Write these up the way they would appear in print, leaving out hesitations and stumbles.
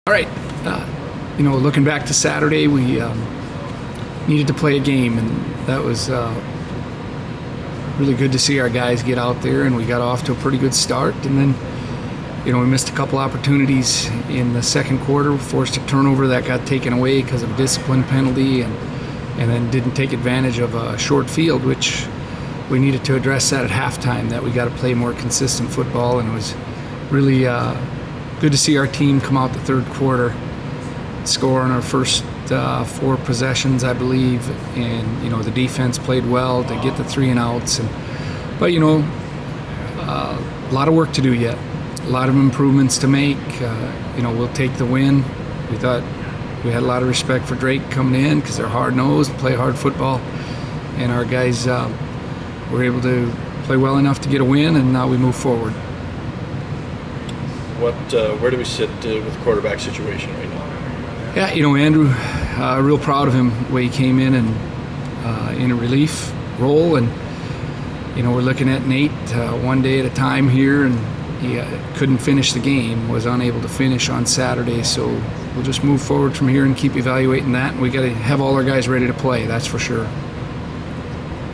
All right, looking back to Saturday, we needed to play a game, and that was really good to see our guys get out there, and we got off to a pretty good start. And then, we missed a couple opportunities in the second quarter, forced a turnover that got taken away because of a discipline penalty, and then didn't take advantage of a short field, which we needed to address that at halftime, that we got to play more consistent football. And it was really good to see our team come out the third quarter, score on our first 4 possessions, I believe, and the defense played well to get the 3 and outs. But a lot of work to do yet, a lot of improvements to make. We'll take the win. We thought we had a lot of respect for Drake coming in because they're hard-nosed, play hard football, and our guys were able to play well enough to get a win, and now we move forward. Where do we sit with the quarterback situation right now? Yeah, Andrew, real proud of him, the way he came in and in a relief role. And, we're looking at Nate one day at a time here, and he couldn't finish the game, was unable to finish on Saturday. So we'll just move forward from here and keep evaluating that. And we got to have all our guys ready to play, that's for sure.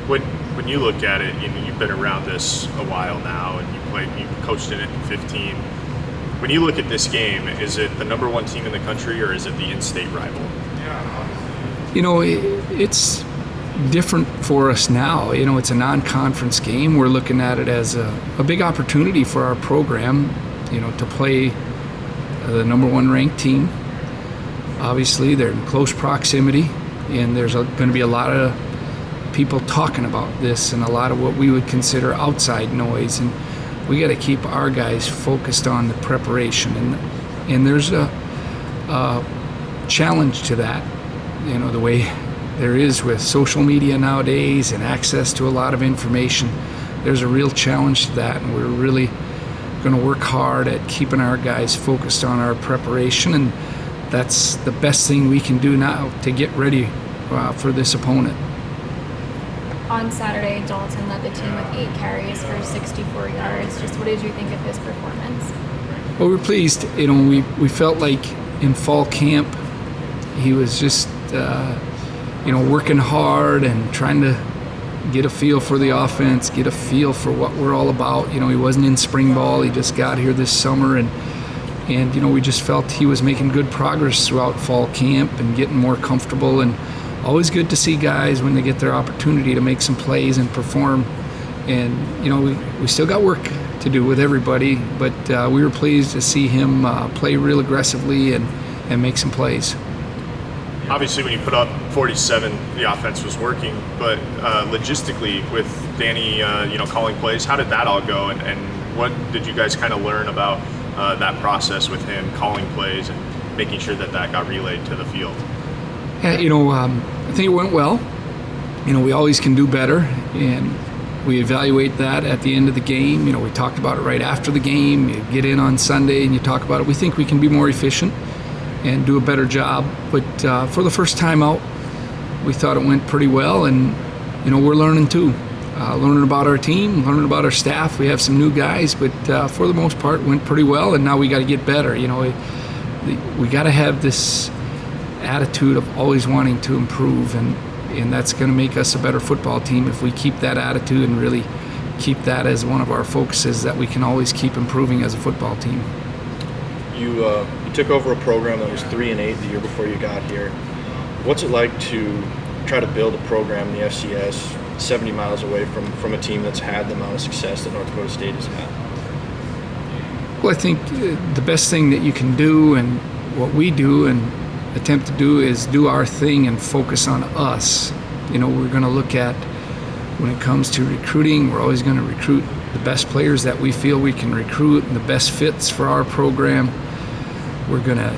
When you look at it, you've been around this a while now, and you coached in it in 15. When you look at this game, is it the number 1 team in the country, or is it the in-state rival? It's different for us now. It's a non-conference game. We're looking at it as a big opportunity for our program, to play the number 1 ranked team. Obviously, they're in close proximity, and there's going to be a lot of people talking about this and a lot of what we would consider outside noise. And we got to keep our guys focused on the preparation, and there's a challenge to that, the way there is with social media nowadays and access to a lot of information. There's a real challenge to that, and we're really going to work hard at keeping our guys focused on our preparation, and that's the best thing we can do now to get ready for this opponent. On Saturday, Dalton led the team with 8 carries for 64 yards. Just what did you think of his performance? Well, we're pleased. We felt like in fall camp he was just working hard and trying to get a feel for the offense, get a feel for what we're all about. He wasn't in spring ball. He just got here this summer, and we just felt he was making good progress throughout fall camp and getting more comfortable. And always good to see guys when they get their opportunity to make some plays and perform. And, we still got work to do with everybody, but we were pleased to see him play real aggressively and make some plays. Obviously, when you put up 47, the offense was working, but logistically with Danny, calling plays, how did that all go? And what did you guys kind of learn about that process with him calling plays and making sure that got relayed to the field? I think it went well. We always can do better, and we evaluate that at the end of the game. We talked about it right after the game. You get in on Sunday and you talk about it. We think we can be more efficient and do a better job. But for the first time out, we thought it went pretty well, and we're learning too. Learning about our team, learning about our staff. We have some new guys, but for the most part, it went pretty well, and now we got to get better. We got to have this attitude of always wanting to improve, and that's going to make us a better football team if we keep that attitude and really keep that as one of our focuses, that we can always keep improving as a football team. You took over a program that was 3-8 the year before you got here. What's it like to try to build a program in the FCS 70 miles away from a team that's had the amount of success that North Dakota State has had? Well, I think the best thing that you can do, and what we do and attempt to do, is do our thing and focus on us. We're going to look at, when it comes to recruiting, we're always going to recruit the best players that we feel we can recruit and the best fits for our program. We're going to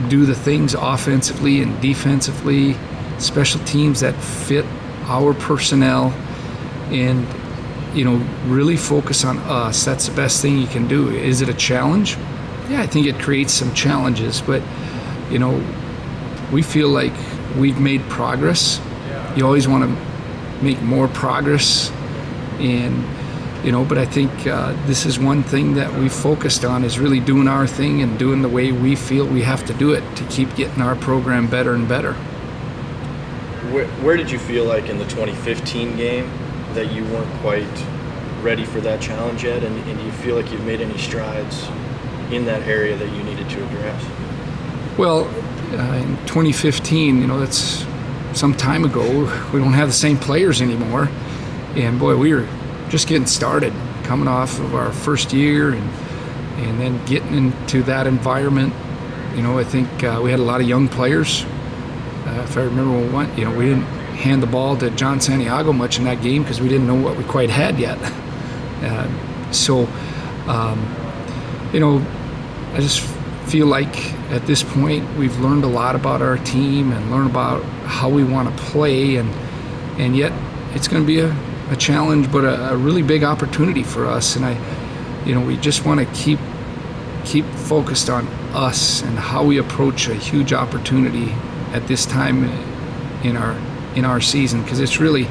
do the things offensively and defensively, special teams that fit our personnel, and really focus on us. That's the best thing you can do. Is it a challenge? Yeah, I think it creates some challenges, but we feel like we've made progress. You always want to make more progress, and But I think this is one thing that we focused on, is really doing our thing and doing the way we feel we have to do it to keep getting our program better and better. Where did you feel like in the 2015 game that you weren't quite ready for that challenge yet, and do you feel like you've made any strides in that area that you needed to address? Well, in 2015, that's some time ago. We don't have the same players anymore, and boy, we were just getting started, coming off of our first year, and then getting into that environment. I think we had a lot of young players. If I remember we didn't hand the ball to John Santiago much in that game because we didn't know what we quite had yet. I just feel like at this point we've learned a lot about our team and learned about how we want to play, and yet it's going to be a challenge, but a really big opportunity for us. And we just want to keep focused on us and how we approach a huge opportunity at this time in our season, because it's really,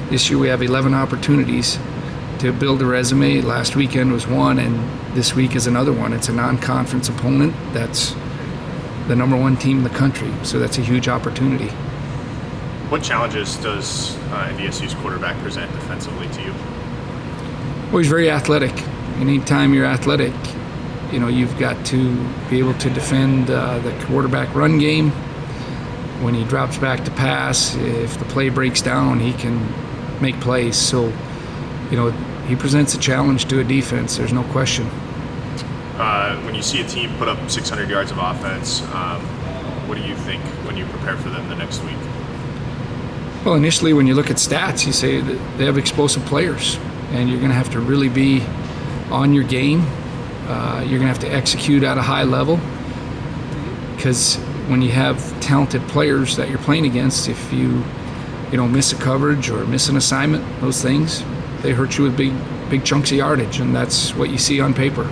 this year we have 11 opportunities to build a resume. Last weekend was one, and this week is another one. It's a non-conference opponent that's the number one team in the country, so that's a huge opportunity. What challenges does NDSU's quarterback present defensively to you? Well, he's very athletic. Anytime you're athletic, you've got to be able to defend the quarterback run game. When he drops back to pass, if the play breaks down, he can make plays. So, he presents a challenge to a defense. There's no question. When you see a team put up 600 yards of offense, what do you think when you prepare for them the next week? Well, initially, when you look at stats, you say that they have explosive players, and you're going to have to really be on your game. You're going to have to execute at a high level, because when you have talented players that you're playing against, if you miss a coverage or miss an assignment, those things, they hurt you with big chunks of yardage, and that's what you see on paper.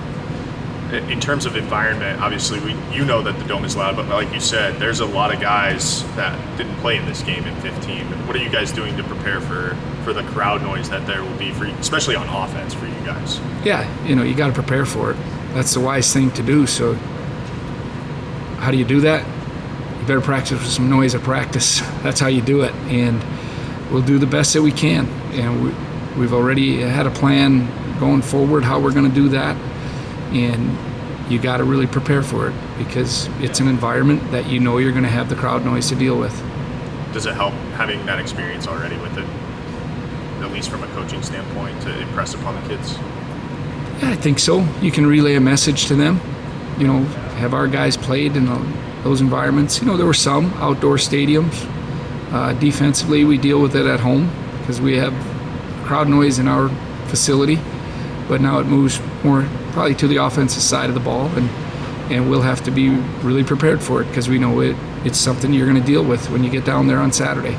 In terms of environment, obviously, that the Dome is loud, but like you said, there's a lot of guys that didn't play in this game in 15. What are you guys doing to prepare for the crowd noise that there will be for you, especially on offense for you guys? Yeah, you got to prepare for it. That's the wise thing to do. So how do you do that? You better practice with some noise at practice. That's how you do it, and we'll do the best that we can. And we've already had a plan going forward how we're going to do that. And you got to really prepare for it, because it's an environment that you're going to have the crowd noise to deal with. Does it help having that experience already with it, at least from a coaching standpoint, to impress upon the kids? Yeah, I think so. You can relay a message to them. Have our guys played in those environments? There were some outdoor stadiums. Defensively, we deal with it at home because we have crowd noise in our facility. But now it moves more probably to the offensive side of the ball, and we'll have to be really prepared for it, because we know it's something you're going to deal with when you get down there on Saturday.